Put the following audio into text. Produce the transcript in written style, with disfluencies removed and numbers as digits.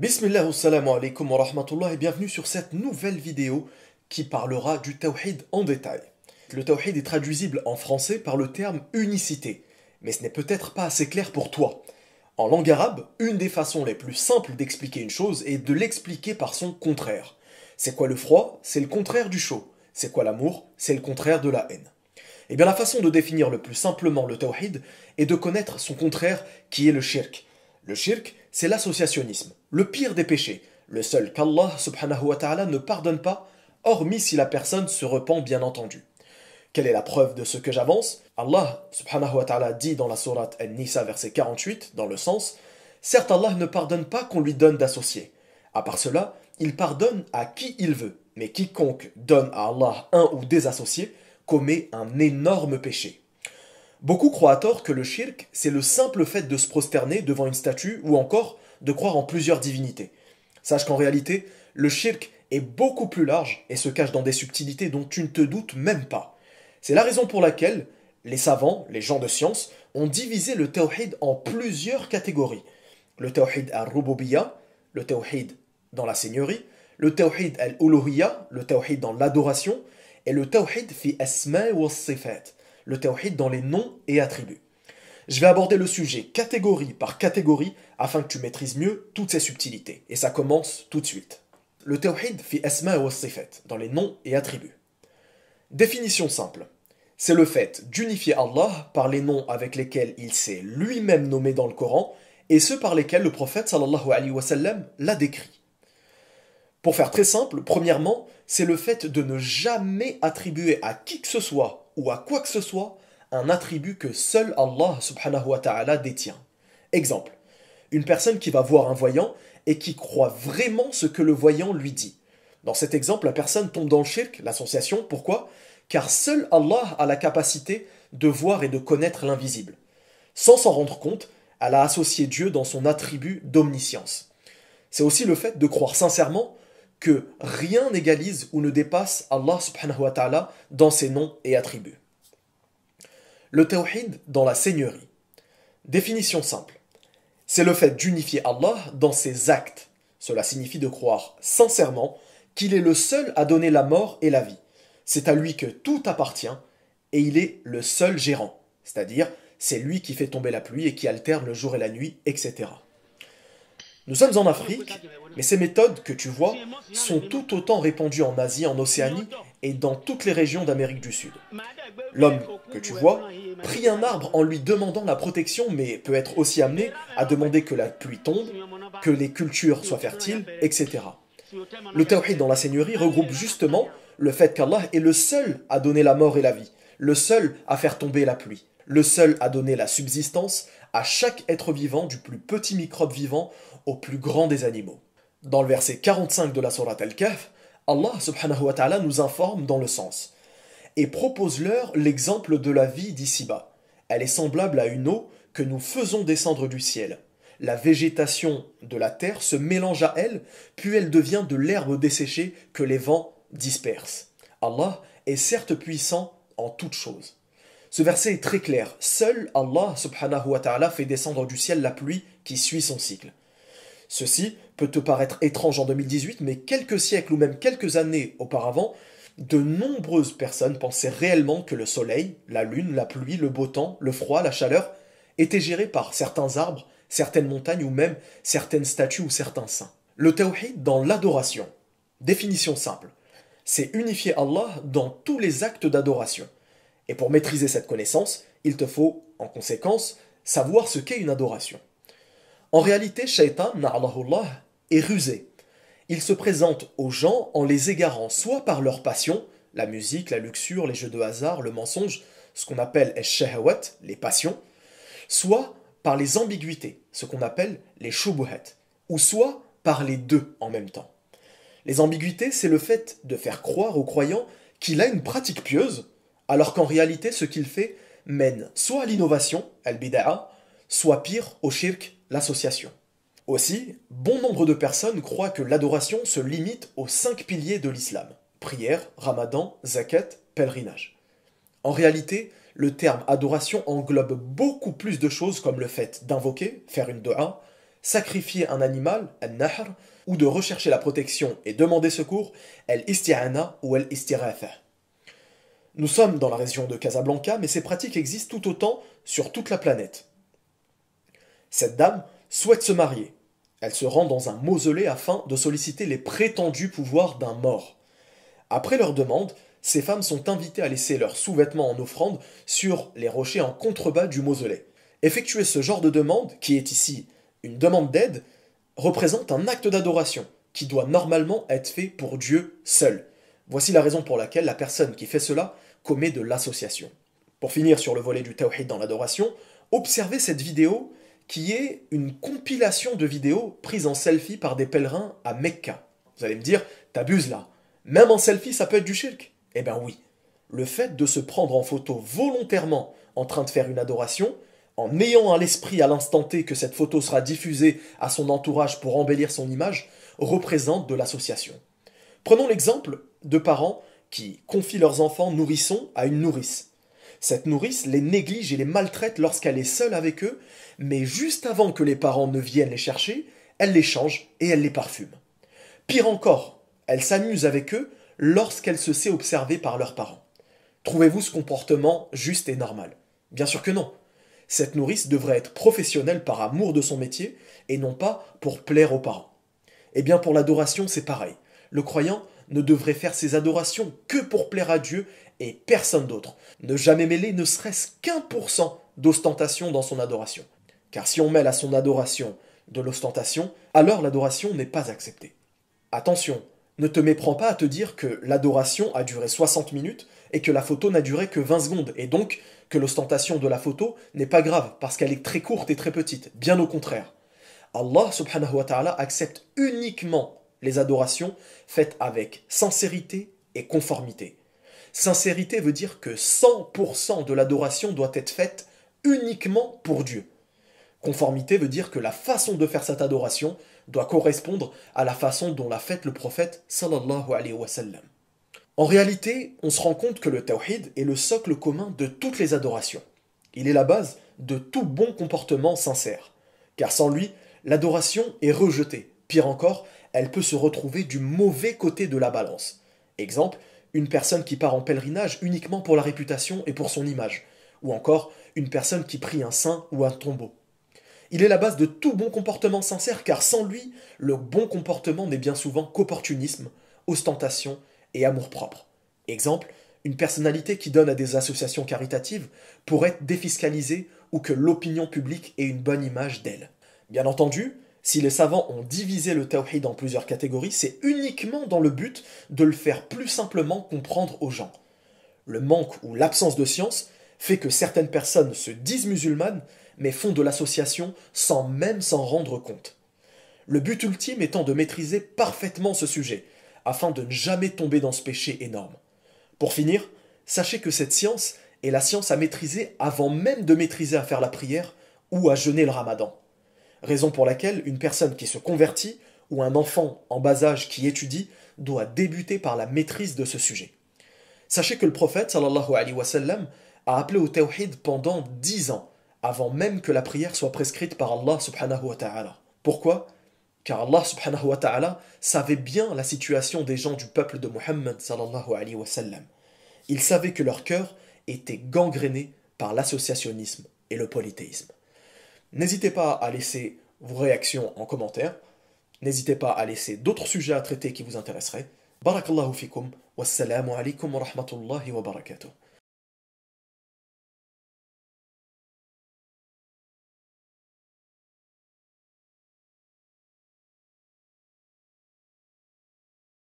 Bismillah, assalamu alaikum wa rahmatullah et bienvenue sur cette nouvelle vidéo qui parlera du tawhid en détail. Le tawhid est traduisible en français par le terme unicité, mais ce n'est peut-être pas assez clair pour toi. En langue arabe, une des façons les plus simples d'expliquer une chose est de l'expliquer par son contraire. C'est quoi le froid? C'est le contraire du chaud. C'est quoi l'amour? C'est le contraire de la haine. Eh bien la façon de définir le plus simplement le tawhid est de connaître son contraire qui est le shirk. Le shirk, c'est l'associationnisme, le pire des péchés, le seul qu'Allah subhanahu wa ta'ala ne pardonne pas, hormis si la personne se repent bien entendu. Quelle est la preuve de ce que j'avance? Allah subhanahu wa ta'ala dit dans la sourate An-Nisa verset 48, dans le sens « Certes Allah ne pardonne pas qu'on lui donne d'associés. À part cela, il pardonne à qui il veut, mais quiconque donne à Allah un ou des associés commet un énorme péché. » Beaucoup croient à tort que le shirk, c'est le simple fait de se prosterner devant une statue ou encore de croire en plusieurs divinités. Sache qu'en réalité, le shirk est beaucoup plus large et se cache dans des subtilités dont tu ne te doutes même pas. C'est la raison pour laquelle les savants, les gens de science, ont divisé le tawhid en plusieurs catégories. Le tawhid al-rububiyya, le tawhid dans la seigneurie, le tawhid al-uluhiyya, le tawhid dans l'adoration, et le tawhid fi asma wa sifat, le tawhid dans les noms et attributs. Je vais aborder le sujet catégorie par catégorie afin que tu maîtrises mieux toutes ces subtilités. Et ça commence tout de suite. Le tawhid fi asma wa sifat, dans les noms et attributs. Définition simple. C'est le fait d'unifier Allah par les noms avec lesquels il s'est lui-même nommé dans le Coran et ceux par lesquels le prophète sallallahu alayhi wa sallam l'a décrit. Pour faire très simple, premièrement, c'est le fait de ne jamais attribuer à qui que ce soit ou à quoi que ce soit un attribut que seul Allah subhanahu wa ta'ala détient. Exemple, une personne qui va voir un voyant et qui croit vraiment ce que le voyant lui dit. Dans cet exemple, la personne tombe dans le shirk, l'association. Pourquoi? Car seul Allah a la capacité de voir et de connaître l'invisible. Sans s'en rendre compte, elle a associé Dieu dans son attribut d'omniscience. C'est aussi le fait de croire sincèrement que rien n'égalise ou ne dépasse Allah subhanahu wa ta'ala dans ses noms et attributs. Le tawhid dans la seigneurie. Définition simple. C'est le fait d'unifier Allah dans ses actes. Cela signifie de croire sincèrement qu'il est le seul à donner la mort et la vie. C'est à lui que tout appartient et il est le seul gérant. C'est-à-dire, c'est lui qui fait tomber la pluie et qui alterne le jour et la nuit, etc. Nous sommes en Afrique, mais ces méthodes que tu vois sont tout autant répandues en Asie, en Océanie et dans toutes les régions d'Amérique du Sud. L'homme que tu vois prie un arbre en lui demandant la protection, mais peut être aussi amené à demander que la pluie tombe, que les cultures soient fertiles, etc. Le tawhid dans la seigneurie regroupe justement le fait qu'Allah est le seul à donner la mort et la vie, le seul à faire tomber la pluie, le seul à donner la subsistance à chaque être vivant, du plus petit microbe vivant au plus grand des animaux. Dans le verset 45 de la sourate Al-Kahf, Allah subhanahu wa ta'ala nous informe dans le sens et propose-leur l'exemple de la vie d'ici-bas. Elle est semblable à une eau que nous faisons descendre du ciel. La végétation de la terre se mélange à elle, puis elle devient de l'herbe desséchée que les vents dispersent. Allah est certes puissant en toutes choses. Ce verset est très clair. Seul Allah subhanahu wa ta'ala fait descendre du ciel la pluie qui suit son cycle. Ceci peut te paraître étrange en 2018, mais quelques siècles ou même quelques années auparavant, de nombreuses personnes pensaient réellement que le soleil, la lune, la pluie, le beau temps, le froid, la chaleur étaient gérés par certains arbres, certaines montagnes ou même certaines statues ou certains saints. Le tawhid dans l'adoration. Définition simple. C'est unifier Allah dans tous les actes d'adoration. Et pour maîtriser cette connaissance, il te faut, en conséquence, savoir ce qu'est une adoration. En réalité, Shaitan, na'alahullah, est rusé. Il se présente aux gens en les égarant soit par leur passion, la musique, la luxure, les jeux de hasard, le mensonge, ce qu'on appelle ash-shahawat, les passions, soit par les ambiguïtés, ce qu'on appelle les shubuhat, ou soit par les deux en même temps. Les ambiguïtés, c'est le fait de faire croire au croyant qu'il a une pratique pieuse, alors qu'en réalité, ce qu'il fait mène soit à l'innovation, al-bida'a, soit pire, au shirk, l'association. Aussi, bon nombre de personnes croient que l'adoration se limite aux 5 piliers de l'islam. Prière, ramadan, zakat, pèlerinage. En réalité, le terme adoration englobe beaucoup plus de choses comme le fait d'invoquer, faire une dua, sacrifier un animal, al-nahr, ou de rechercher la protection et demander secours, al-isti'ana ou al-istighatha. Nous sommes dans la région de Casablanca, mais ces pratiques existent tout autant sur toute la planète. Cette dame souhaite se marier. Elle se rend dans un mausolée afin de solliciter les prétendus pouvoirs d'un mort. Après leur demande, ces femmes sont invitées à laisser leurs sous-vêtements en offrande sur les rochers en contrebas du mausolée. Effectuer ce genre de demande, qui est ici une demande d'aide, représente un acte d'adoration qui doit normalement être fait pour Dieu seul. Voici la raison pour laquelle la personne qui fait cela commet de l'association. Pour finir sur le volet du tawhid dans l'adoration, observez cette vidéo qui est une compilation de vidéos prises en selfie par des pèlerins à Mecca. Vous allez me dire, t'abuses là. Même en selfie, ça peut être du shirk. Eh bien oui. Le fait de se prendre en photo volontairement en train de faire une adoration, en ayant à l'esprit à l'instant T que cette photo sera diffusée à son entourage pour embellir son image, représente de l'association. Prenons l'exemple de parents qui confient leurs enfants nourrissons à une nourrice. Cette nourrice les néglige et les maltraite lorsqu'elle est seule avec eux, mais juste avant que les parents ne viennent les chercher, elle les change et elle les parfume. Pire encore, elle s'amuse avec eux lorsqu'elle se sait observée par leurs parents. Trouvez-vous ce comportement juste et normal? Bien sûr que non. Cette nourrice devrait être professionnelle par amour de son métier et non pas pour plaire aux parents. Eh bien pour l'adoration, c'est pareil. Le croyant ne devrait faire ses adorations que pour plaire à Dieu et personne d'autre. Ne jamais mêler ne serait-ce qu'1% d'ostentation dans son adoration. Car si on mêle à son adoration de l'ostentation, alors l'adoration n'est pas acceptée. Attention, ne te méprends pas à te dire que l'adoration a duré 60 minutes et que la photo n'a duré que 20 secondes, et donc que l'ostentation de la photo n'est pas grave parce qu'elle est très courte et très petite. Bien au contraire. Allah subhanahu wa ta'ala accepte uniquement les adorations faites avec sincérité et conformité. Sincérité veut dire que 100% de l'adoration doit être faite uniquement pour Dieu. Conformité veut dire que la façon de faire cette adoration doit correspondre à la façon dont l'a faite le prophète sallallahu alayhi wa sallam. En réalité, on se rend compte que le tawhid est le socle commun de toutes les adorations. Il est la base de tout bon comportement sincère. Car sans lui, l'adoration est rejetée. Pire encore, elle peut se retrouver du mauvais côté de la balance. Exemple, une personne qui part en pèlerinage uniquement pour la réputation et pour son image. Ou encore, une personne qui prie un saint ou un tombeau. Il est la base de tout bon comportement sincère, car sans lui, le bon comportement n'est bien souvent qu'opportunisme, ostentation et amour-propre. Exemple, une personnalité qui donne à des associations caritatives pour être défiscalisée ou que l'opinion publique ait une bonne image d'elle. Bien entendu, si les savants ont divisé le tawhid en plusieurs catégories, c'est uniquement dans le but de le faire plus simplement comprendre aux gens. Le manque ou l'absence de science fait que certaines personnes se disent musulmanes, mais font de l'association sans même s'en rendre compte. Le but ultime étant de maîtriser parfaitement ce sujet, afin de ne jamais tomber dans ce péché énorme. Pour finir, sachez que cette science est la science à maîtriser avant même de maîtriser à faire la prière ou à jeûner le ramadan. Raison pour laquelle une personne qui se convertit ou un enfant en bas âge qui étudie doit débuter par la maîtrise de ce sujet. Sachez que le prophète sallallahu alayhi wa sallam a appelé au tawhid pendant 10 ans, avant même que la prière soit prescrite par Allah subhanahu wa ta'ala. Pourquoi? Car Allah subhanahu wa ta'ala savait bien la situation des gens du peuple de Muhammad sallallahu alayhi wa sallam. Il savait que leur cœur était gangréné par l'associationnisme et le polythéisme. N'hésitez pas à laisser vos réactions en commentaire. N'hésitez pas à laisser d'autres sujets à traiter qui vous intéresseraient. Barakallahu fikum. Wassalamu alaikum wa rahmatullahi wa barakatuh.